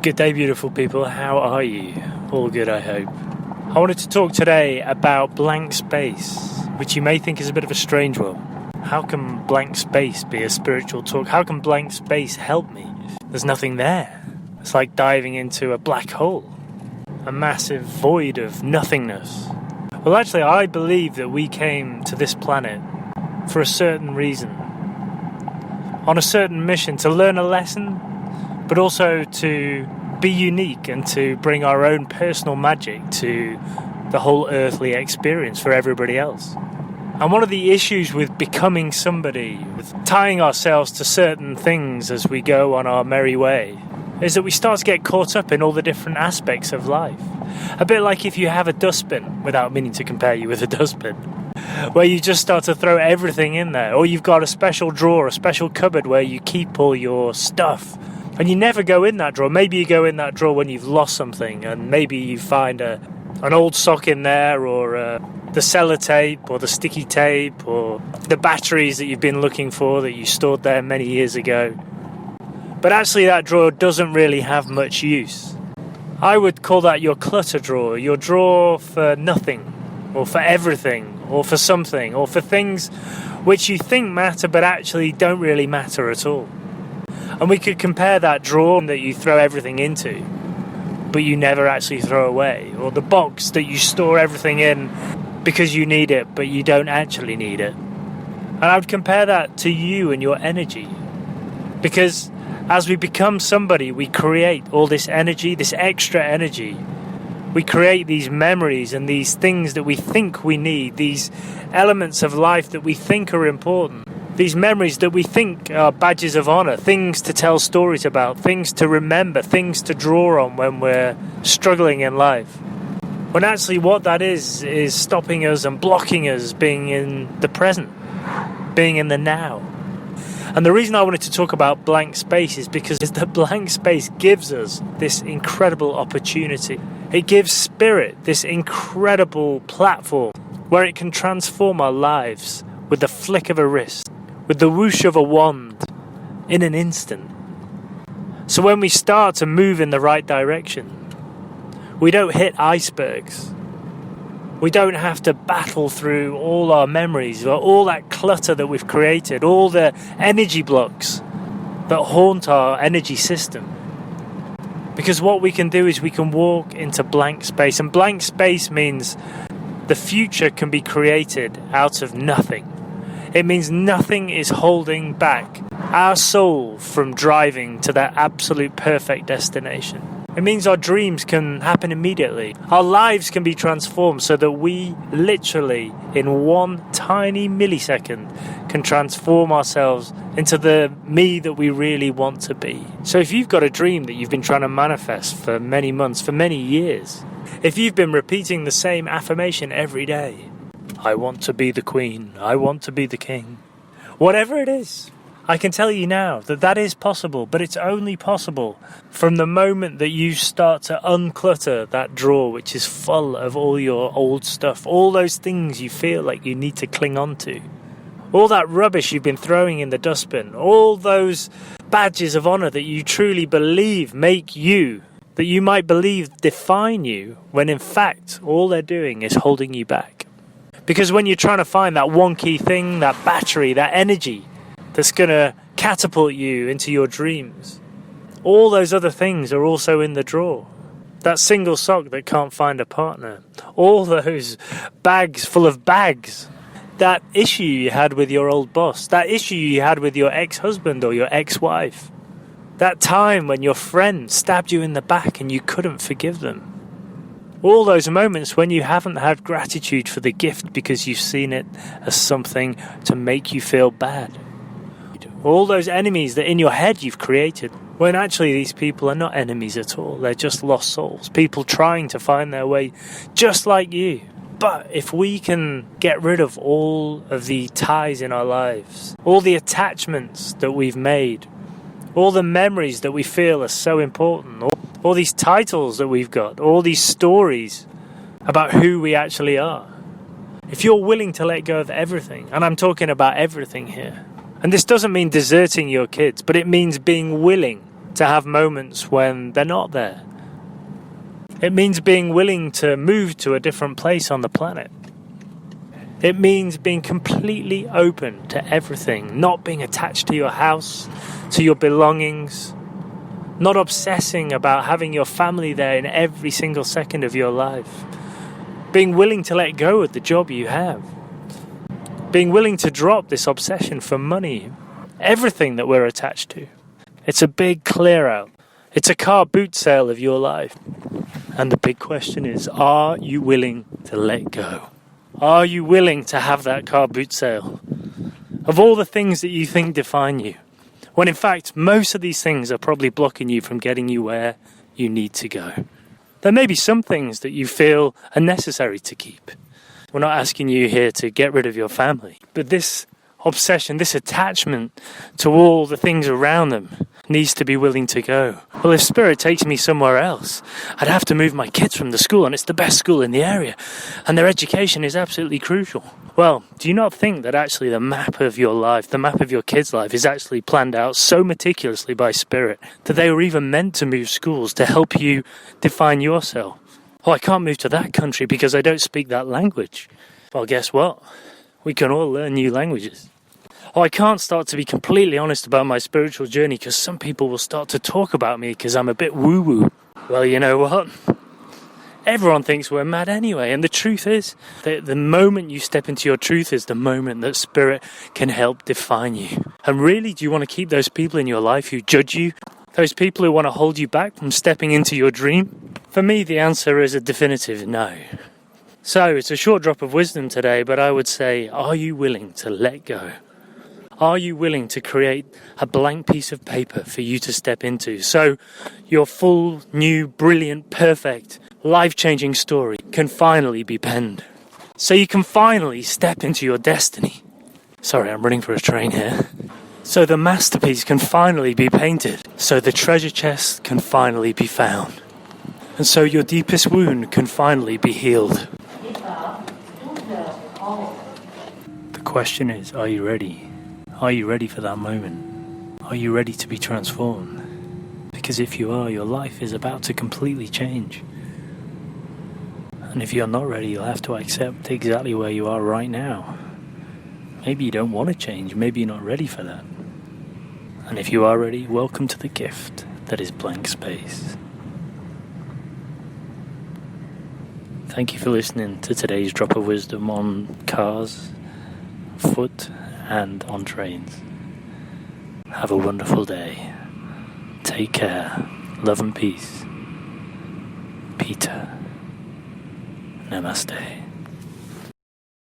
Good day, beautiful people. How are you? All good, I hope. I wanted to talk today about blank space, which you may think is a bit of a strange one. How can blank space be a spiritual talk? How can blank space help me? There's nothing there. It's like diving into a black hole, a massive void of nothingness. Well, actually, I believe that we came to this planet for a certain reason, on a certain mission, to learn a lesson, but also to be unique and to bring our own personal magic to the whole earthly experience for everybody else. And one of the issues with becoming somebody, with tying ourselves to certain things as we go on our merry way, is that we start to get caught up in all the different aspects of life. A bit like if you have a dustbin, without meaning to compare you with a dustbin, where you just start to throw everything in there, or you've got a special drawer, a special cupboard where you keep all your stuff. And you never go in that drawer. Maybe you go in that drawer when you've lost something, and maybe you find an old sock in there, or the sellotape, or the sticky tape, or the batteries that you've been looking for that you stored there many years ago. But actually that drawer doesn't really have much use. I would call that your clutter drawer, your drawer for nothing, or for everything, or for something, or for things which you think matter but actually don't really matter at all. And we could compare that drawer that you throw everything into, but you never actually throw away, or the box that you store everything in because you need it, but you don't actually need it. And I would compare that to you and your energy. Because as we become somebody, we create all this energy, this extra energy. We create these memories and these things that we think we need, these elements of life that we think are important. These memories that we think are badges of honor, things to tell stories about, things to remember, things to draw on when we're struggling in life. When actually what that is stopping us and blocking us being in the present, being in the now. And the reason I wanted to talk about blank space is because the blank space gives us this incredible opportunity. It gives spirit this incredible platform where it can transform our lives with the flick of a wrist, with the whoosh of a wand, in an instant. So when we start to move in the right direction, we don't hit icebergs. We don't have to battle through all our memories, or all that clutter that we've created, all the energy blocks that haunt our energy system. Because what we can do is we can walk into blank space, and blank space means the future can be created out of nothing. It means nothing is holding back our soul from driving to that absolute perfect destination. It means our dreams can happen immediately. Our lives can be transformed so that we literally, in one tiny millisecond, can transform ourselves into the me that we really want to be. So if you've got a dream that you've been trying to manifest for many months, for many years, if you've been repeating the same affirmation every day, I want to be the queen, I want to be the king, whatever it is, I can tell you now that that is possible, but it's only possible from the moment that you start to unclutter that drawer which is full of all your old stuff, all those things you feel like you need to cling on to, all that rubbish you've been throwing in the dustbin, all those badges of honor that you truly believe make you, that you might believe define you, when in fact all they're doing is holding you back. Because when you're trying to find that one key thing, that battery, that energy that's going to catapult you into your dreams, all those other things are also in the drawer. That single sock that can't find a partner, all those bags full of bags, that issue you had with your old boss, that issue you had with your ex-husband or your ex-wife, that time when your friend stabbed you in the back and you couldn't forgive them. All those moments when you haven't had gratitude for the gift because you've seen it as something to make you feel bad. All those enemies that in your head you've created, when actually these people are not enemies at all. They're just lost souls, people trying to find their way just like you. But if we can get rid of all of the ties in our lives, all the attachments that we've made, all the memories that we feel are so important, all these titles that we've got, all these stories about who we actually are. If you're willing to let go of everything, and I'm talking about everything here, and this doesn't mean deserting your kids, but it means being willing to have moments when they're not there. It means being willing to move to a different place on the planet. It means being completely open to everything, not being attached to your house, to your belongings, not obsessing about having your family there in every single second of your life. Being willing to let go of the job you have. Being willing to drop this obsession for money. Everything that we're attached to. It's a big clear out. It's a car boot sale of your life. And the big question is, are you willing to let go? Are you willing to have that car boot sale? Of all the things that you think define you. When in fact, most of these things are probably blocking you from getting you where you need to go. There may be some things that you feel are necessary to keep. We're not asking you here to get rid of your family. But this obsession, this attachment to all the things around them needs to be willing to go. Well, if Spirit takes me somewhere else, I'd have to move my kids from the school, and it's the best school in the area, and their education is absolutely crucial. Well, do you not think that actually the map of your life, the map of your kids' life, is actually planned out so meticulously by Spirit that they were even meant to move schools to help you define yourself? Oh, I can't move to that country because I don't speak that language. Well, guess what? We can all learn new languages. Oh, I can't start to be completely honest about my spiritual journey because some people will start to talk about me because I'm a bit woo-woo. Well, you know what? Everyone thinks we're mad anyway, and the truth is that the moment you step into your truth is the moment that Spirit can help define you. And really, do you want to keep those people in your life who judge you? Those people who want to hold you back from stepping into your dream? For me, the answer is a definitive no. So, it's a short drop of wisdom today, but I would say, are you willing to let go? Are you willing to create a blank piece of paper for you to step into so your full, new, brilliant, perfect, life-changing story can finally be penned? So you can finally step into your destiny. Sorry, I'm running for a train here. So the masterpiece can finally be painted. So the treasure chest can finally be found. And so your deepest wound can finally be healed. The question is, are you ready? Are you ready for that moment? Are you ready to be transformed? Because if you are, your life is about to completely change. And if you're not ready, you'll have to accept exactly where you are right now. Maybe you don't want to change. Maybe you're not ready for that. And if you are ready, welcome to the gift that is blank space. Thank you for listening to today's drop of wisdom on cars, foot, and on trains. Have a wonderful day. Take care. Love and peace. Peter. Namaste.